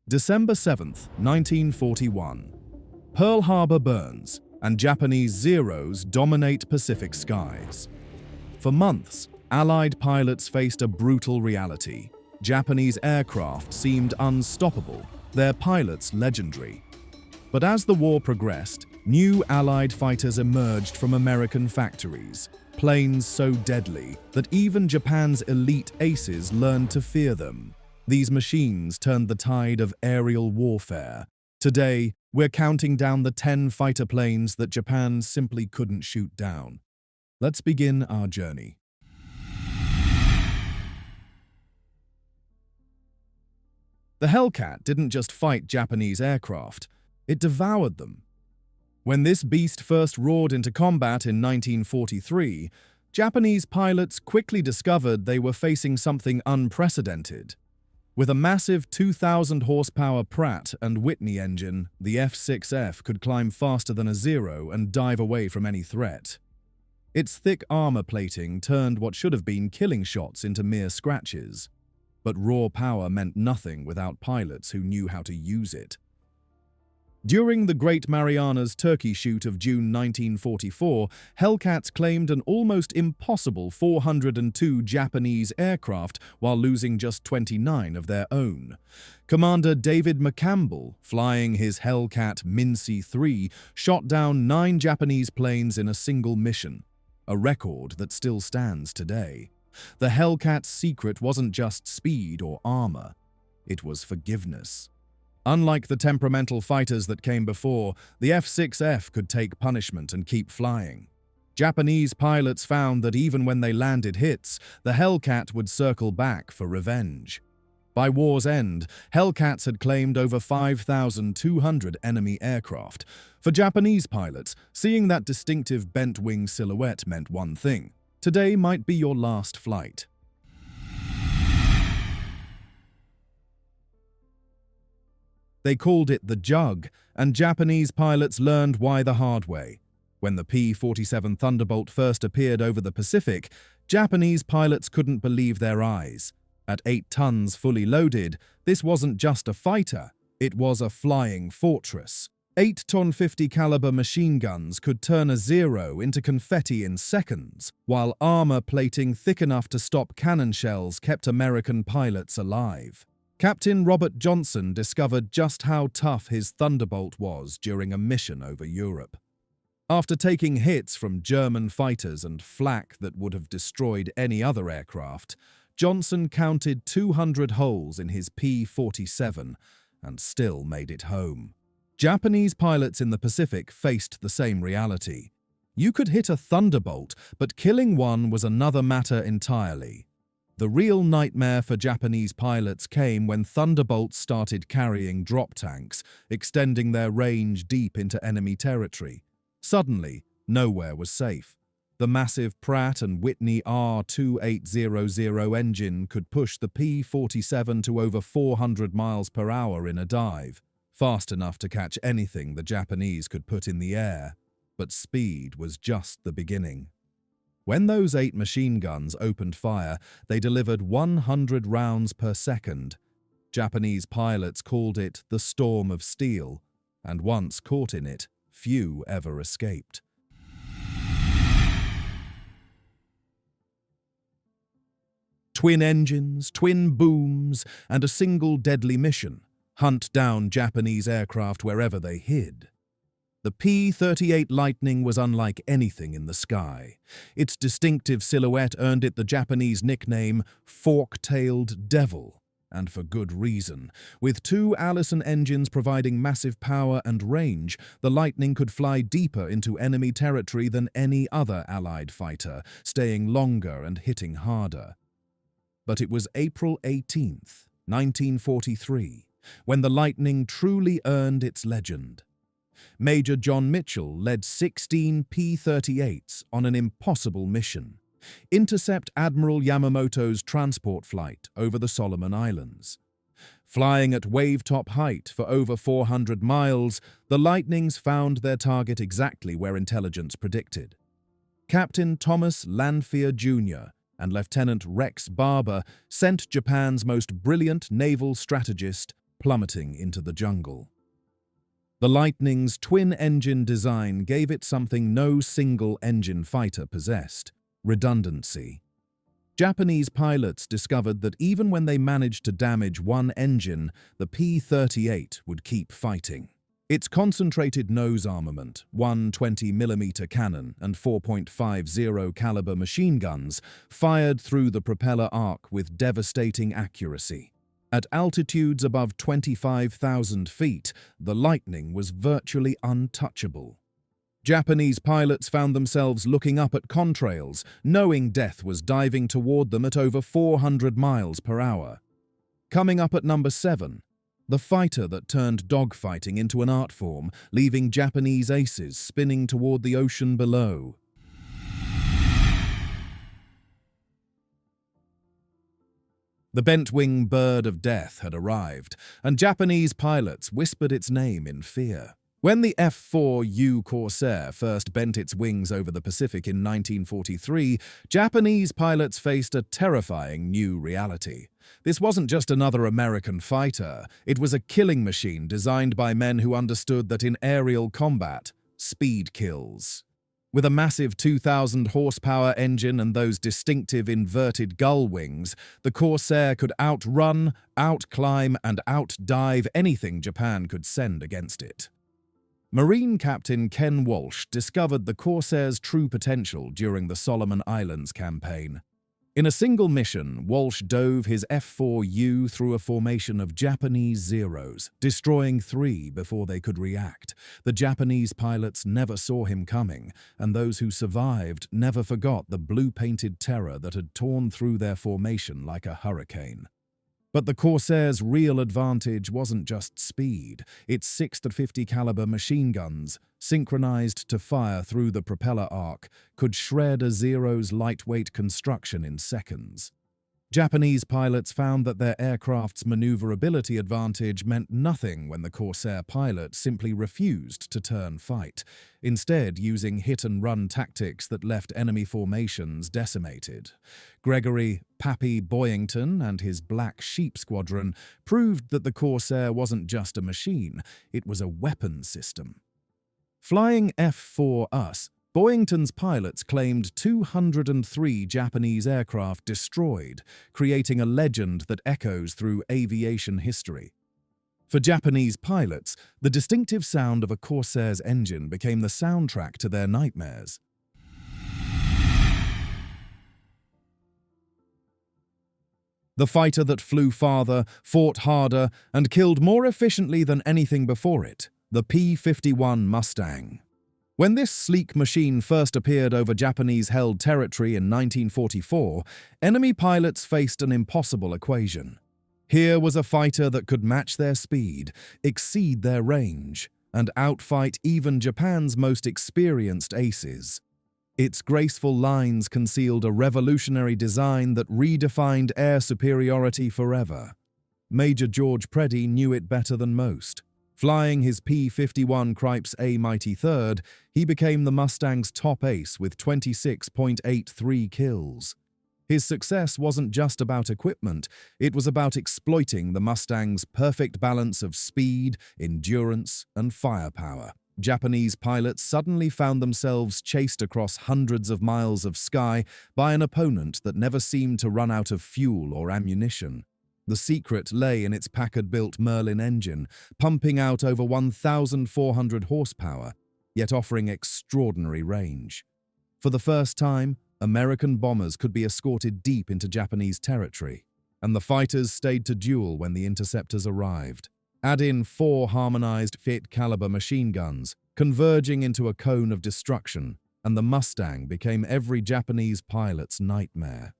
December 7, 1941. Pearl Harbor burns, and Japanese Zeros dominate Pacific skies. For months, Allied pilots faced a brutal reality. Japanese aircraft seemed unstoppable, their pilots legendary. But as the war progressed, new Allied fighters emerged from American factories, planes so deadly that even Japan's elite aces learned to fear them. These machines turned the tide of aerial warfare. Today, we're counting down the 10 fighter planes that Japan simply couldn't shoot down. Let's begin our journey. The Hellcat didn't just fight Japanese aircraft, it devoured them. When this beast first roared into combat in 1943, Japanese pilots quickly discovered they were facing something unprecedented. With a massive 2,000 horsepower Pratt & Whitney engine, the F-6F could climb faster than a Zero and dive away from any threat. Its thick armor plating turned what should have been killing shots into mere scratches. But raw power meant nothing without pilots who knew how to use it. During the Great Marianas Turkey Shoot of June 1944, Hellcats claimed an almost impossible 402 Japanese aircraft while losing just 29 of their own. Commander David McCampbell, flying his Hellcat Mincy III, shot down 9 Japanese planes in a single mission, a record that still stands today. The Hellcat's secret wasn't just speed or armor, it was forgiveness. Unlike the temperamental fighters that came before, the F-6F could take punishment and keep flying. Japanese pilots found that even when they landed hits, the Hellcat would circle back for revenge. By war's end, Hellcats had claimed over 5,200 enemy aircraft. For Japanese pilots, seeing that distinctive bent-wing silhouette meant one thing: today might be your last flight. They called it the Jug, and Japanese pilots learned why the hard way. When the P-47 Thunderbolt first appeared over the Pacific, Japanese pilots couldn't believe their eyes. At 8 tons fully loaded, this wasn't just a fighter, it was a flying fortress. 8-ton 50 caliber machine guns could turn a Zero into confetti in seconds, while armor plating thick enough to stop cannon shells kept American pilots alive. Captain Robert Johnson discovered just how tough his Thunderbolt was during a mission over Europe. After taking hits from German fighters and flak that would have destroyed any other aircraft, Johnson counted 200 holes in his P-47 and still made it home. Japanese pilots in the Pacific faced the same reality. You could hit a Thunderbolt, but killing one was another matter entirely. The real nightmare for Japanese pilots came when Thunderbolts started carrying drop tanks, extending their range deep into enemy territory. Suddenly, nowhere was safe. The massive Pratt & Whitney R2800 engine could push the P-47 to over 400 miles per hour in a dive, fast enough to catch anything the Japanese could put in the air. But speed was just the beginning. When those 8 machine guns opened fire, they delivered 100 rounds per second. Japanese pilots called it the Storm of Steel, and once caught in it, few ever escaped. Twin engines, twin booms, and a single deadly mission: hunt down Japanese aircraft wherever they hid. The P-38 Lightning was unlike anything in the sky. Its distinctive silhouette earned it the Japanese nickname Fork-tailed Devil, and for good reason. With 2 Allison engines providing massive power and range, the Lightning could fly deeper into enemy territory than any other Allied fighter, staying longer and hitting harder. But it was April 18th, 1943, when the Lightning truly earned its legend. Major John Mitchell led 16 P-38s on an impossible mission: intercept Admiral Yamamoto's transport flight over the Solomon Islands. Flying at wave-top height for over 400 miles, the Lightnings found their target exactly where intelligence predicted. Captain Thomas Lanphier Jr. and Lieutenant Rex Barber sent Japan's most brilliant naval strategist plummeting into the jungle. The Lightning's twin-engine design gave it something no single-engine fighter possessed: redundancy. Japanese pilots discovered that even when they managed to damage one engine, the P-38 would keep fighting. Its concentrated nose armament, one 20mm cannon and 4.50 caliber machine guns, fired through the propeller arc with devastating accuracy. At altitudes above 25,000 feet, the Lightning was virtually untouchable. Japanese pilots found themselves looking up at contrails, knowing death was diving toward them at over 400 miles per hour. Coming up at number 7, the fighter that turned dogfighting into an art form, leaving Japanese aces spinning toward the ocean below. The bent-wing bird of death had arrived, and Japanese pilots whispered its name in fear. When the F-4U Corsair first bent its wings over the Pacific in 1943, Japanese pilots faced a terrifying new reality. This wasn't just another American fighter, it was a killing machine designed by men who understood that in aerial combat, speed kills. With a massive 2,000 horsepower engine and those distinctive inverted gull wings, the Corsair could outrun, outclimb, and outdive anything Japan could send against it. Marine Captain Ken Walsh discovered the Corsair's true potential during the Solomon Islands campaign. In a single mission, Walsh dove his F-4U through a formation of Japanese Zeros, destroying 3 before they could react. The Japanese pilots never saw him coming, and those who survived never forgot the blue-painted terror that had torn through their formation like a hurricane. But the Corsair's real advantage wasn't just speed. Its 6-50 caliber machine guns, synchronized to fire through the propeller arc, could shred a Zero's lightweight construction in seconds. Japanese pilots found that their aircraft's maneuverability advantage meant nothing when the Corsair pilot simply refused to turn fight, instead using hit-and-run tactics that left enemy formations decimated. Gregory "Pappy" Boyington and his Black Sheep Squadron proved that the Corsair wasn't just a machine, it was a weapon system. Flying F-4US, Boyington's pilots claimed 203 Japanese aircraft destroyed, creating a legend that echoes through aviation history. For Japanese pilots, the distinctive sound of a Corsair's engine became the soundtrack to their nightmares. The fighter that flew farther, fought harder, and killed more efficiently than anything before it, the P-51 Mustang. When this sleek machine first appeared over Japanese-held territory in 1944, enemy pilots faced an impossible equation. Here was a fighter that could match their speed, exceed their range, and outfight even Japan's most experienced aces. Its graceful lines concealed a revolutionary design that redefined air superiority forever. Major George Preddy knew it better than most. Flying his P-51 Cripes A Mighty Third, he became the Mustang's top ace with 26.83 kills. His success wasn't just about equipment, it was about exploiting the Mustang's perfect balance of speed, endurance, and firepower. Japanese pilots suddenly found themselves chased across hundreds of miles of sky by an opponent that never seemed to run out of fuel or ammunition. The secret lay in its Packard-built Merlin engine, pumping out over 1,400 horsepower, yet offering extraordinary range. For the first time, American bombers could be escorted deep into Japanese territory, and the fighters stayed to duel when the interceptors arrived. Add in 4 harmonized fit-caliber machine guns, converging into a cone of destruction, and the Mustang became every Japanese pilot's nightmare.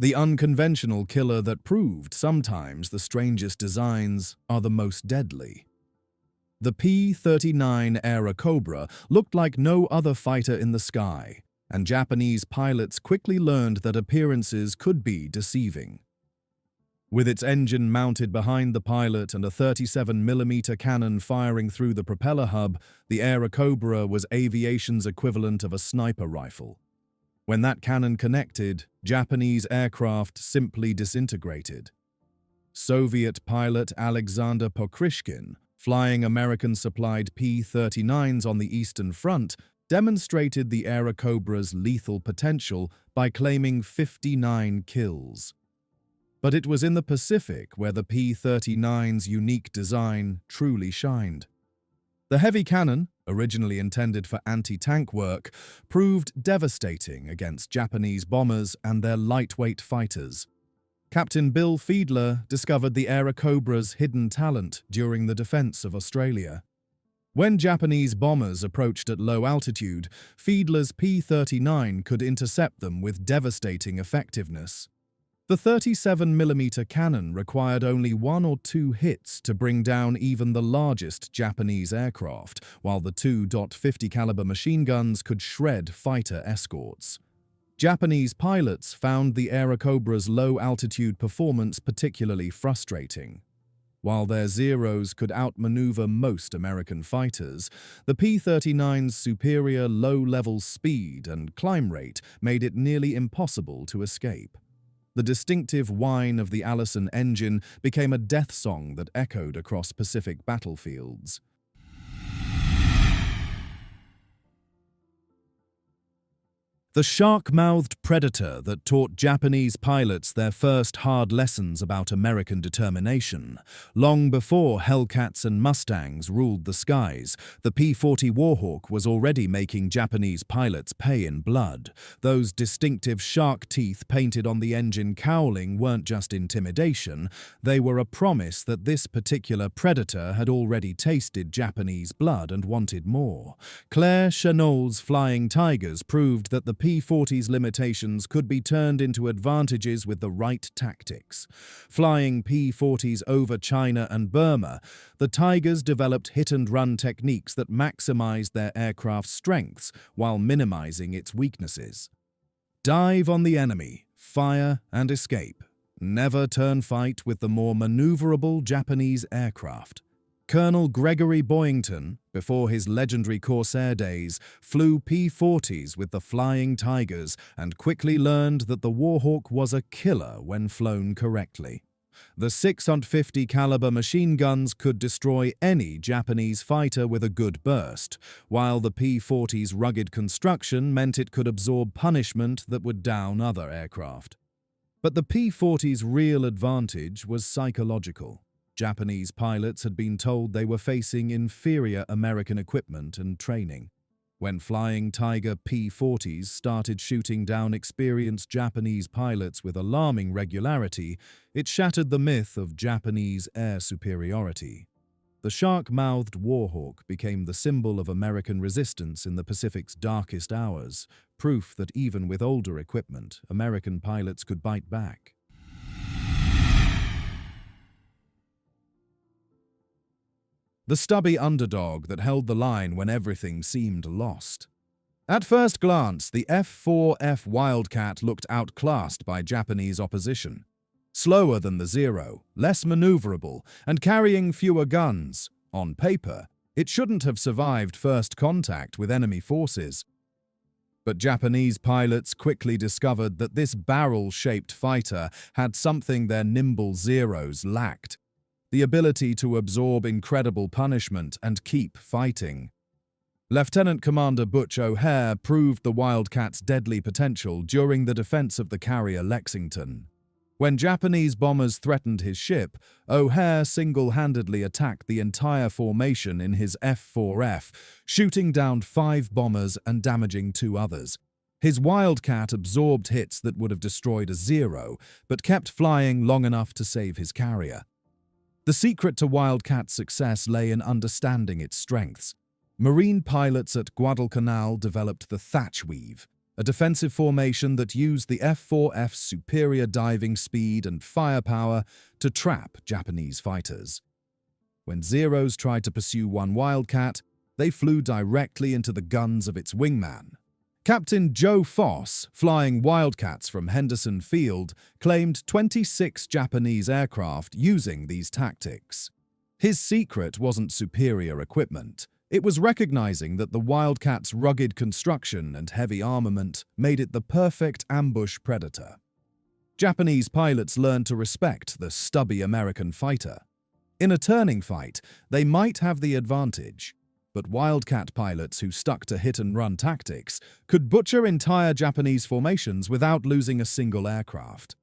The unconventional killer that proved sometimes the strangest designs are the most deadly. The P-39 Airacobra looked like no other fighter in the sky, and Japanese pilots quickly learned that appearances could be deceiving. With its engine mounted behind the pilot and a 37mm cannon firing through the propeller hub, the Airacobra was aviation's equivalent of a sniper rifle. When that cannon connected, Japanese aircraft simply disintegrated. Soviet pilot Alexander Pokrishkin, flying American-supplied P-39s on the Eastern Front, demonstrated the Aerocobra's lethal potential by claiming 59 kills. But it was in the Pacific where the P-39's unique design truly shined. The heavy cannon, originally intended for anti-tank work, proved devastating against Japanese bombers and their lightweight fighters. Captain Bill Fiedler discovered the Aerocobra's hidden talent during the defense of Australia. When Japanese bombers approached at low altitude, Fiedler's P-39 could intercept them with devastating effectiveness. The 37mm cannon required only 1 or 2 hits to bring down even the largest Japanese aircraft, while the 2.50 caliber machine guns could shred fighter escorts. Japanese pilots found the Aerocobra's low-altitude performance particularly frustrating. While their Zeros could outmaneuver most American fighters, the P-39's superior low-level speed and climb rate made it nearly impossible to escape. The distinctive whine of the Allison engine became a death song that echoed across Pacific battlefields. The shark-mouthed predator that taught Japanese pilots their first hard lessons about American determination. Long before Hellcats and Mustangs ruled the skies, the P-40 Warhawk was already making Japanese pilots pay in blood. Those distinctive shark teeth painted on the engine cowling weren't just intimidation, they were a promise that this particular predator had already tasted Japanese blood and wanted more. Claire Chennault's Flying Tigers proved that the P-40's limitations could be turned into advantages with the right tactics. Flying P-40s over China and Burma, the Tigers developed hit-and-run techniques that maximized their aircraft's strengths while minimizing its weaknesses. Dive on the enemy, fire and escape. Never turn fight with the more maneuverable Japanese aircraft. Colonel Gregory Boyington, before his legendary Corsair days, flew P-40s with the Flying Tigers and quickly learned that the Warhawk was a killer when flown correctly. The 650 caliber machine guns could destroy any Japanese fighter with a good burst, while the P-40's rugged construction meant it could absorb punishment that would down other aircraft. But the P-40's real advantage was psychological. Japanese pilots had been told they were facing inferior American equipment and training. When Flying Tiger P-40s started shooting down experienced Japanese pilots with alarming regularity, it shattered the myth of Japanese air superiority. The shark-mouthed Warhawk became the symbol of American resistance in the Pacific's darkest hours, proof that even with older equipment, American pilots could bite back. The stubby underdog that held the line when everything seemed lost. At first glance, the F-4F Wildcat looked outclassed by Japanese opposition. Slower than the Zero, less maneuverable, and carrying fewer guns. On paper, it shouldn't have survived first contact with enemy forces. But Japanese pilots quickly discovered that this barrel-shaped fighter had something their nimble Zeros lacked: the ability to absorb incredible punishment and keep fighting. Lieutenant Commander Butch O'Hare proved the Wildcat's deadly potential during the defense of the carrier Lexington. When Japanese bombers threatened his ship, O'Hare single-handedly attacked the entire formation in his F-4F, shooting down 5 bombers and damaging 2 others. His Wildcat absorbed hits that would have destroyed a Zero, but kept flying long enough to save his carrier. The secret to Wildcat's success lay in understanding its strengths. Marine pilots at Guadalcanal developed the Thatch Weave, a defensive formation that used the F-4F's superior diving speed and firepower to trap Japanese fighters. When Zeros tried to pursue one Wildcat, they flew directly into the guns of its wingman. Captain Joe Foss, flying Wildcats from Henderson Field, claimed 26 Japanese aircraft using these tactics. His secret wasn't superior equipment. It was recognizing that the Wildcat's rugged construction and heavy armament made it the perfect ambush predator. Japanese pilots learned to respect the stubby American fighter. In a turning fight, they might have the advantage, but Wildcat pilots who stuck to hit-and-run tactics could butcher entire Japanese formations without losing a single aircraft.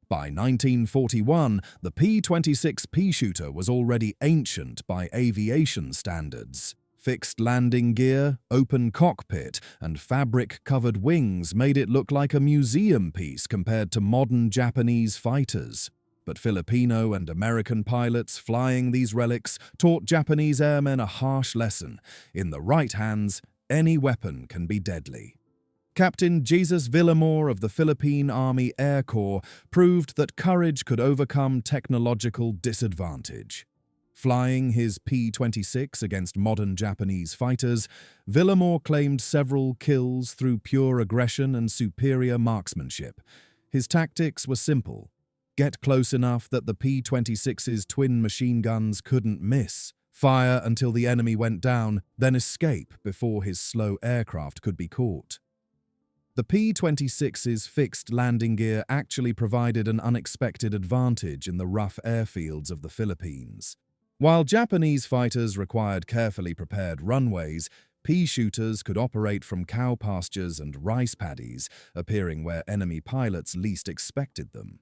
By 1941, the P-26 Peashooter was already ancient by aviation standards. Fixed landing gear, open cockpit, and fabric-covered wings made it look like a museum piece compared to modern Japanese fighters. But Filipino and American pilots flying these relics taught Japanese airmen a harsh lesson. In the right hands, any weapon can be deadly. Captain Jesus Villamor of the Philippine Army Air Corps proved that courage could overcome technological disadvantage. Flying his P-26 against modern Japanese fighters, Villamor claimed several kills through pure aggression and superior marksmanship. His tactics were simple. Get close enough that the P-26's twin machine guns couldn't miss. Fire until the enemy went down, then escape before his slow aircraft could be caught. The P-26's fixed landing gear actually provided an unexpected advantage in the rough airfields of the Philippines. While Japanese fighters required carefully prepared runways, Peashooters could operate from cow pastures and rice paddies, appearing where enemy pilots least expected them.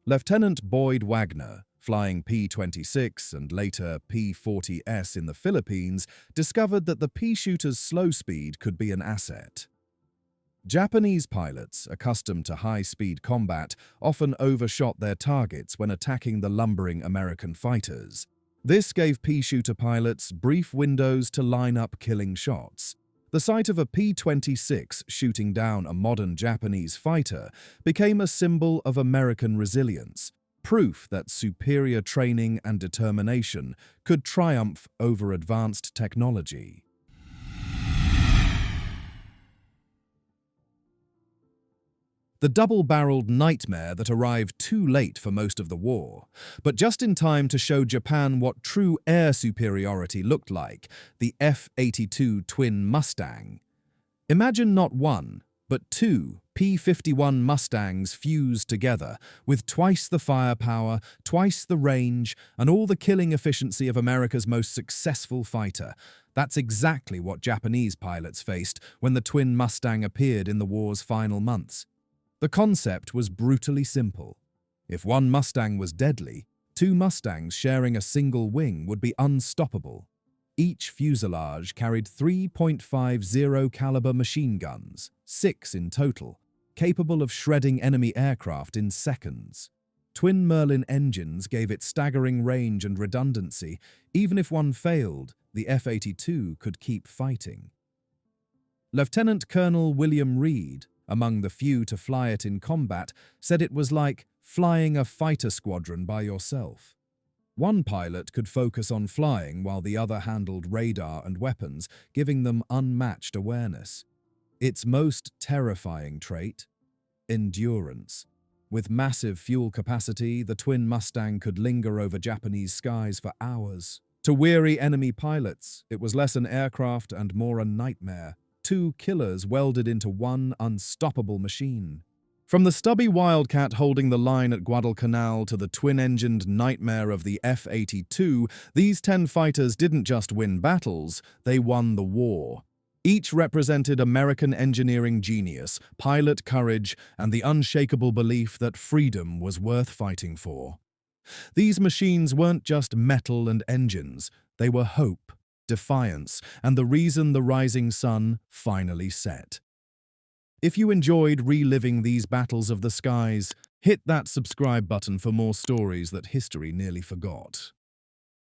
Lieutenant Boyd Wagner, flying P-26 and later P-40S in the Philippines, discovered that the Peashooter's slow speed could be an asset. Japanese pilots, accustomed to high-speed combat, often overshot their targets when attacking the lumbering American fighters. This gave Peashooter pilots brief windows to line up killing shots. The sight of a P-26 shooting down a modern Japanese fighter became a symbol of American resilience, proof that superior training and determination could triumph over advanced technology. The double-barreled nightmare that arrived too late for most of the war, but just in time to show Japan what true air superiority looked like, the F-82 twin Mustang. Imagine not one, but two P-51 Mustangs fused together, with twice the firepower, twice the range, and all the killing efficiency of America's most successful fighter. That's exactly what Japanese pilots faced when the twin Mustang appeared in the war's final months. The concept was brutally simple. If one Mustang was deadly, two Mustangs sharing a single wing would be unstoppable. Each fuselage carried 3.50 caliber machine guns, 6 in total, capable of shredding enemy aircraft in seconds. Twin Merlin engines gave it staggering range and redundancy. Even if one failed, the F-82 could keep fighting. Lieutenant Colonel William Reed, among the few to fly it in combat, said it was like flying a fighter squadron by yourself. One pilot could focus on flying while the other handled radar and weapons, giving them unmatched awareness. Its most terrifying trait? Endurance. With massive fuel capacity, the twin Mustang could linger over Japanese skies for hours. To weary enemy pilots, it was less an aircraft and more a nightmare. Two killers welded into one unstoppable machine. From the stubby Wildcat holding the line at Guadalcanal to the twin-engined nightmare of the F-82, these 10 fighters didn't just win battles, they won the war. Each represented American engineering genius, pilot courage, and the unshakable belief that freedom was worth fighting for. These machines weren't just metal and engines, they were hope, defiance, and the reason the rising sun finally set. If you enjoyed reliving these battles of the skies, hit that subscribe button for more stories that history nearly forgot.